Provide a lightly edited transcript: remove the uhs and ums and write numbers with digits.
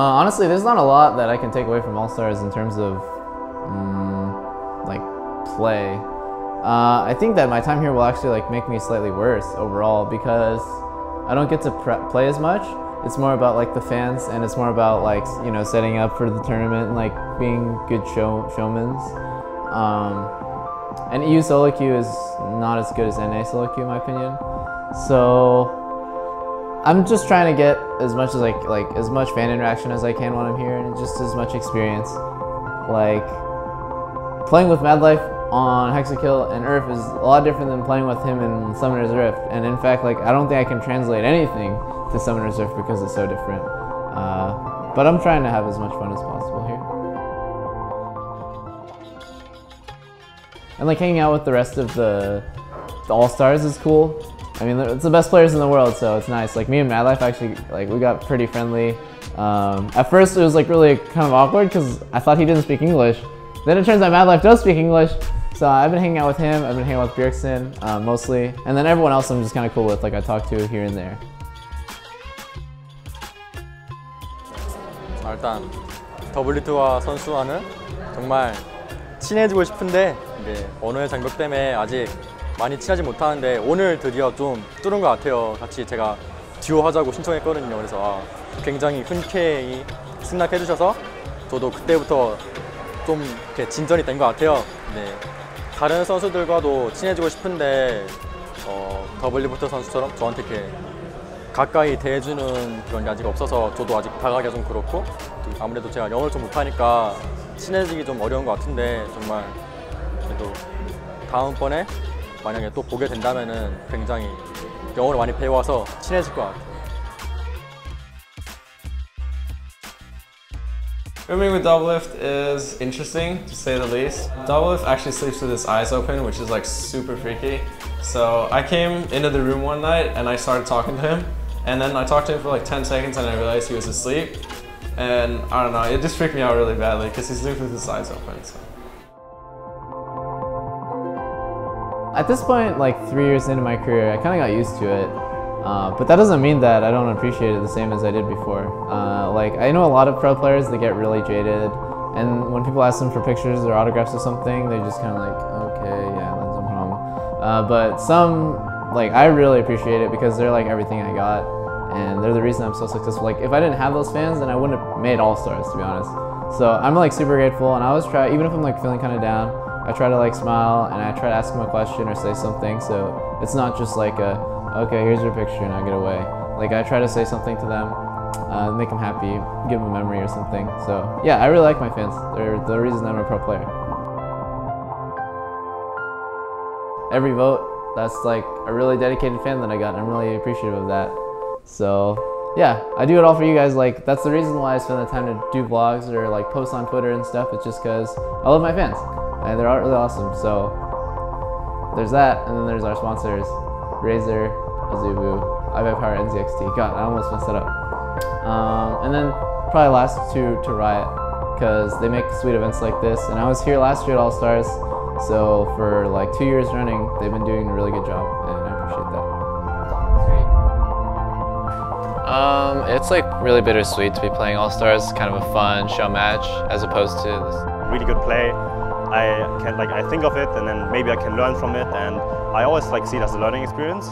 Honestly, there's not a lot that I can take away from All-Stars in terms of like play. I think that my time here will actually like make me slightly worse overall because I don't get to play as much. It's more about like the fans, and it's more about like, you know, setting up for the tournament and like being good showmen. And EU solo queue is not as good as NA solo queue in my opinion. So I'm just trying to get as much as as much fan interaction as I can when I'm here, and just as much experience. Like playing with Madlife on Hexakill and Earth is a lot different than playing with him in Summoner's Rift. And in fact, like I don't think I can translate anything to Summoner's Rift because it's so different. But I'm trying to have as much fun as possible here. And like hanging out with the rest of the All-Stars is cool. I mean, it's the best players in the world, so it's nice. Like me and Madlife actually, like we got pretty friendly. At first it was like really kind of awkward because I thought he didn't speak English. Then it turns out Madlife does speak English. So I've been hanging out with him, I've been hanging out with Bjergsen mostly. And then everyone else I'm just kind of cool with, like I talk to here and there. 일단 더블리프트와 선수와는 정말 친해지고 싶은데 이제 언어의 장벽 때문에 아직 많이 친하지 못하는데 오늘 드디어 좀 뚫은 것 같아요. 같이 제가 듀오 하자고 신청했거든요. 그래서 굉장히 흔쾌히 승낙해 주셔서 저도 그때부터 좀 이렇게 진전이 된 것 같아요. 네, 다른 선수들과도 친해지고 싶은데 더블리프트 선수처럼 저한테 이렇게 가까이 대해주는 그런 게 아직 없어서 저도 아직 다가기가 좀 그렇고, 아무래도 제가 영어를 좀 못하니까 친해지기 좀 어려운 것 같은데 정말 그래도 다음번에 만약에 또 보게 된다면은 굉장히 영어를 많이 배워서 친해질 것 같아요. Swimming with Doublelift is interesting, to say the least. Doublelift actually sleeps with his eyes open, which is like super freaky. So I came into the room one night and I started talking to him, and then I talked to him for like 10 seconds and I realized he was asleep. And I don't know, it just freaked me out really badly because he sleeps with his eyes open. So. At this point, like 3 years into my career, I kind of got used to it. But that doesn't mean that I don't appreciate it the same as I did before. Like I know a lot of pro players that get really jaded, and when people ask them for pictures or autographs or something, they just kind of like, okay, yeah, that's no problem. But some, like I really appreciate it because they're like everything I got, and they're the reason I'm so successful. Like if I didn't have those fans, then I wouldn't have made All-Stars, to be honest. So I'm like super grateful, and I always try, even if I'm like feeling kind of down, I try to like smile and I try to ask them a question or say something. So it's not just like a, okay, here's your picture and I get away. Like I try to say something to them, make them happy, give them a memory or something. So yeah, I really like my fans. They're the reason I'm a pro player. Every vote, that's like a really dedicated fan that I got, and I'm really appreciative of that. So yeah, I do it all for you guys. Like that's the reason why I spend the time to do vlogs or like post on Twitter and stuff. It's just because I love my fans and they're all really awesome. So there's that, and then there's our sponsors. Razer, Azubu, iPower, NZXT. God, I almost messed that up. And then probably last to Riot, because they make sweet events like this. And I was here last year at All Stars, so for like 2 years running, they've been doing a really good job, and I appreciate that. It's like really bittersweet to be playing All Stars, kind of a fun show match, as opposed to this. Really good play. I think of it, and then maybe I can learn from it, and I always like see it as a learning experience.